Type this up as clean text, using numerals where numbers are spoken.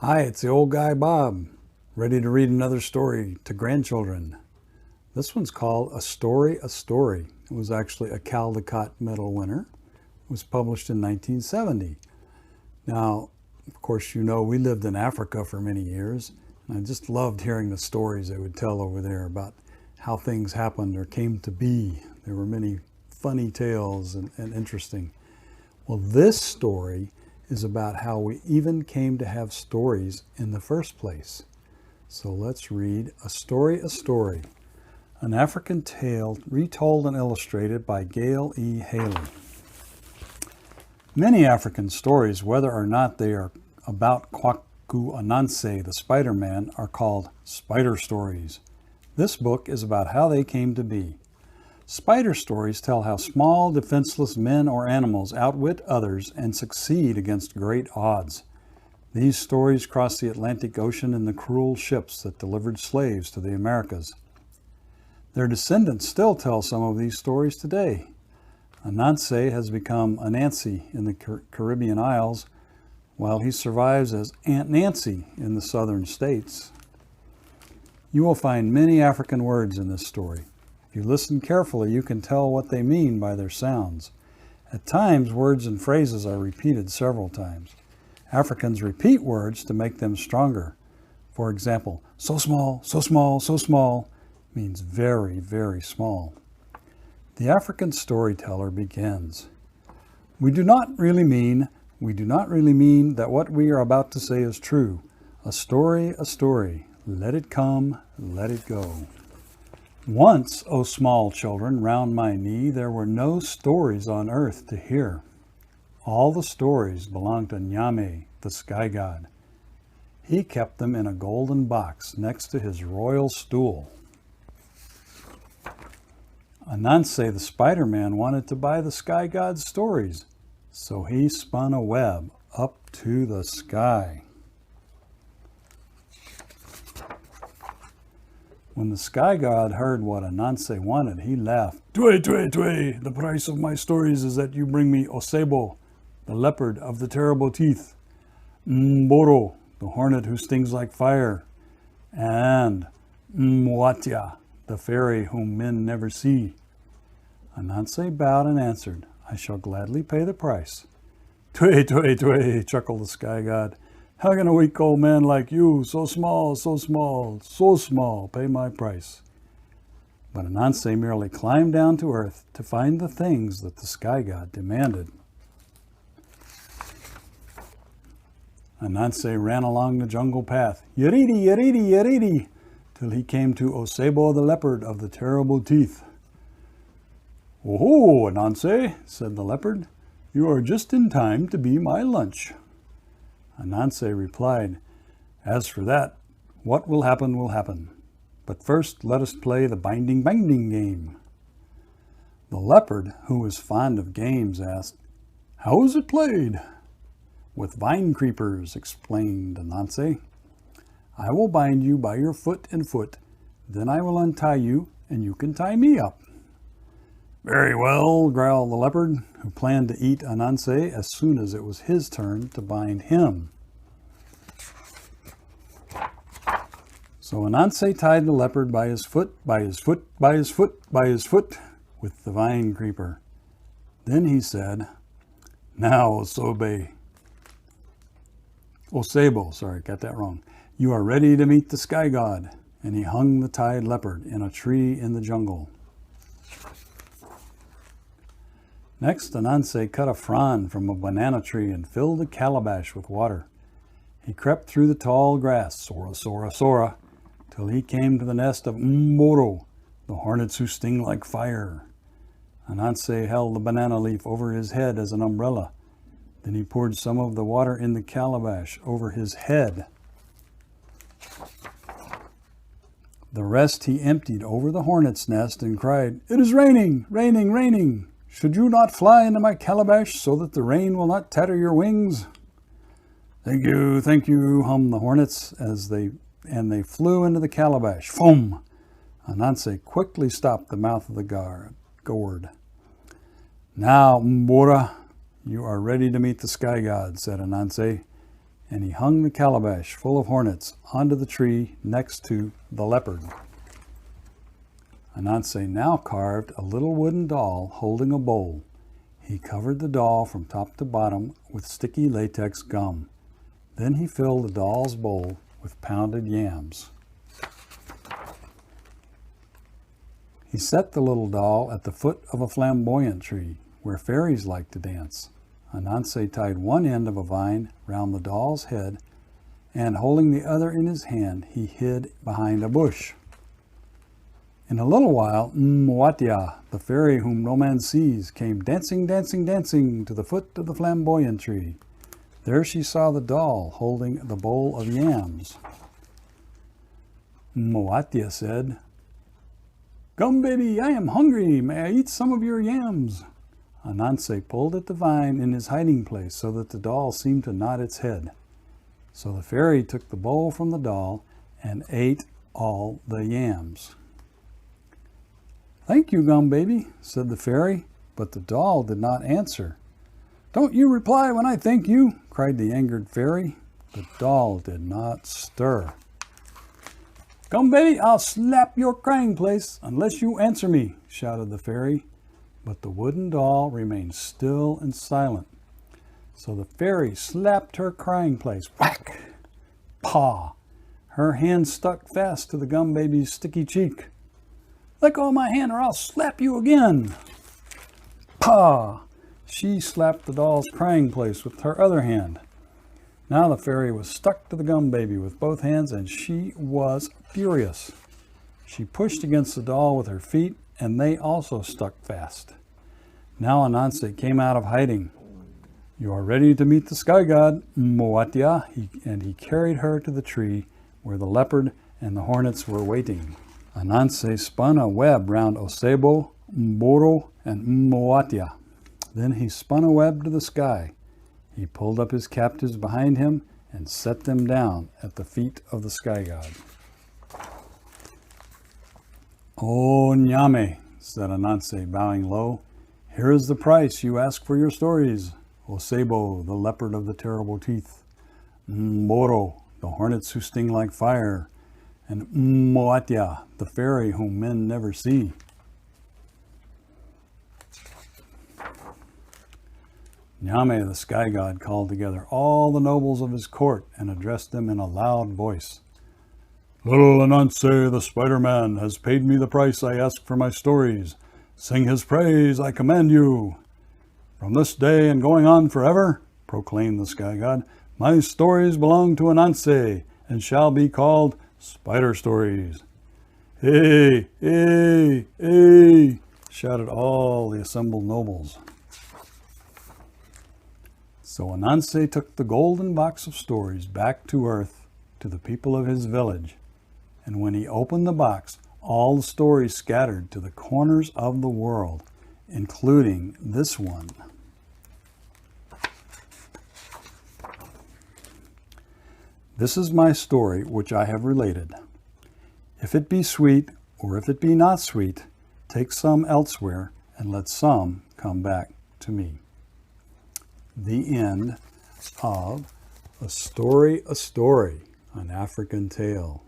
Hi, it's the old guy Bob, ready to read another story to grandchildren. This one's called A Story, a Story. It was actually a Caldecott Medal winner. It was published in 1970. Now, of course, you know we lived in Africa for many years, and I just loved hearing the stories they would tell over there about how things happened or came to be. There were many funny tales and interesting. Well, this story is about how we even came to have stories in the first place. So let's read A Story, a Story, an African tale retold and illustrated by Gail E. Haley. Many African stories, whether or not they are about Kwaku Anansi, the Spider-Man, are called spider stories. This book is about how they came to be. Spider stories tell how small, defenseless men or animals outwit others and succeed against great odds. These stories crossed the Atlantic Ocean in the cruel ships that delivered slaves to the Americas. Their descendants still tell some of these stories today. Anansi has become Anansi in the Caribbean Isles, while he survives as Aunt Nancy in the southern states. You will find many African words in this story. If you listen carefully, you can tell what they mean by their sounds. At times, words and phrases are repeated several times. Africans repeat words to make them stronger. For example, so small, so small, so small means very, very small. The African storyteller begins. We do not really mean that what we are about to say is true. A story, let it come, let it go. Once, O small children, round my knee, there were no stories on earth to hear. All the stories belonged to Nyame, the sky god. He kept them in a golden box next to his royal stool. Anansi, the Spider-Man, wanted to buy the sky god's stories, so he spun a web up to the sky. When the sky god heard what Anansi wanted, he laughed. Twe, twe, twe, the price of my stories is that you bring me Osebo, the leopard of the terrible teeth, Mboro, the hornet who stings like fire, and Mwatia, the fairy whom men never see. Anansi bowed and answered, I shall gladly pay the price. Twe, twe, twe, chuckled the sky god. How can a weak old man like you, so small, pay my price? But Anansi merely climbed down to earth to find the things that the sky god demanded. Anansi ran along the jungle path, yeridi, yeridi, yeridi, till he came to Osebo the leopard of the terrible teeth. Oh, Anansi, said the leopard, you are just in time to be my lunch. Anansi replied, As for that, what will happen will happen. But first let us play the binding game. The leopard, who was fond of games, asked, How is it played? With vine creepers, explained Anansi. I will bind you by your foot and foot, then I will untie you, and you can tie me up. Very well, growled the leopard, who planned to eat Anansi as soon as it was his turn to bind him. So Anansi tied the leopard by his foot, with the vine creeper. Then he said, Now, Osebo, got that wrong. You are ready to meet the sky god. And he hung the tied leopard in a tree in the jungle. Next, Anansi cut a frond from a banana tree and filled a calabash with water. He crept through the tall grass, sora, till he came to the nest of Mboro, the hornets who sting like fire. Anansi held the banana leaf over his head as an umbrella. Then he poured some of the water in the calabash over his head. The rest he emptied over the hornet's nest and cried, It is raining, raining, raining. Should you not fly into my calabash so that the rain will not tatter your wings? Thank you, hummed the hornets as they flew into the calabash. Foom! Anansi quickly stopped the mouth of the gourd. Now, Mbora, you are ready to meet the sky god, said Anansi. and he hung the calabash full of hornets onto the tree next to the leopard. Anansi now carved a little wooden doll holding a bowl. He covered the doll from top to bottom with sticky latex gum. Then he filled the doll's bowl with pounded yams. He set the little doll at the foot of a flamboyant tree where fairies like to dance. Anansi tied one end of a vine round the doll's head, and holding the other in his hand, he hid behind a bush. In a little while, Mwatia, the fairy whom no man sees, came dancing, dancing, dancing to the foot of the flamboyant tree. There she saw the doll holding the bowl of yams. Mwatia said, "Come, baby, I am hungry. May I eat some of your yams?" Anansi pulled at the vine in his hiding place so that the doll seemed to nod its head. So the fairy took the bowl from the doll and ate all the yams. "Thank you, Gum Baby," said the fairy, but the doll did not answer. "Don't you reply when I thank you," cried the angered fairy. The doll did not stir. "Gum Baby, I'll slap your crying place unless you answer me," shouted the fairy. But the wooden doll remained still and silent. So the fairy slapped her crying place. Whack! Paw! Her hand stuck fast to the Gum Baby's sticky cheek. "Let go of my hand or I'll slap you again." Paw! She slapped the doll's crying place with her other hand. Now the fairy was stuck to the Gum Baby with both hands, and she was furious. She pushed against the doll with her feet, and they also stuck fast. Now Anansi came out of hiding. "You are ready to meet the sky god, Mwatia," and he carried her to the tree where the leopard and the hornets were waiting. Anansi spun a web round Osebo, Mboro, and Mwatia. Then he spun a web to the sky. He pulled up his captives behind him and set them down at the feet of the sky god. "Oh, Nyame," said Anansi, bowing low. "Here is the price you ask for your stories. Osebo, the leopard of the terrible teeth. Mboro, the hornets who sting like fire. And Mwatia, the fairy whom men never see." Nyame, the sky god, called together all the nobles of his court and addressed them in a loud voice. "Little Anansi, the Spider-Man, has paid me the price I asked for my stories. Sing his praise, I command you." "From this day and going on forever," proclaimed the sky god, "my stories belong to Anansi and shall be called Spider Stories." "Hey, hey, hey," shouted all the assembled nobles. So Anansi took the golden box of stories back to earth to the people of his village. And when he opened the box, all the stories scattered to the corners of the world, including this one. This is my story which I have related. If it be sweet, or if it be not sweet, take some elsewhere, and let some come back to me. The end of A Story, an African Tale.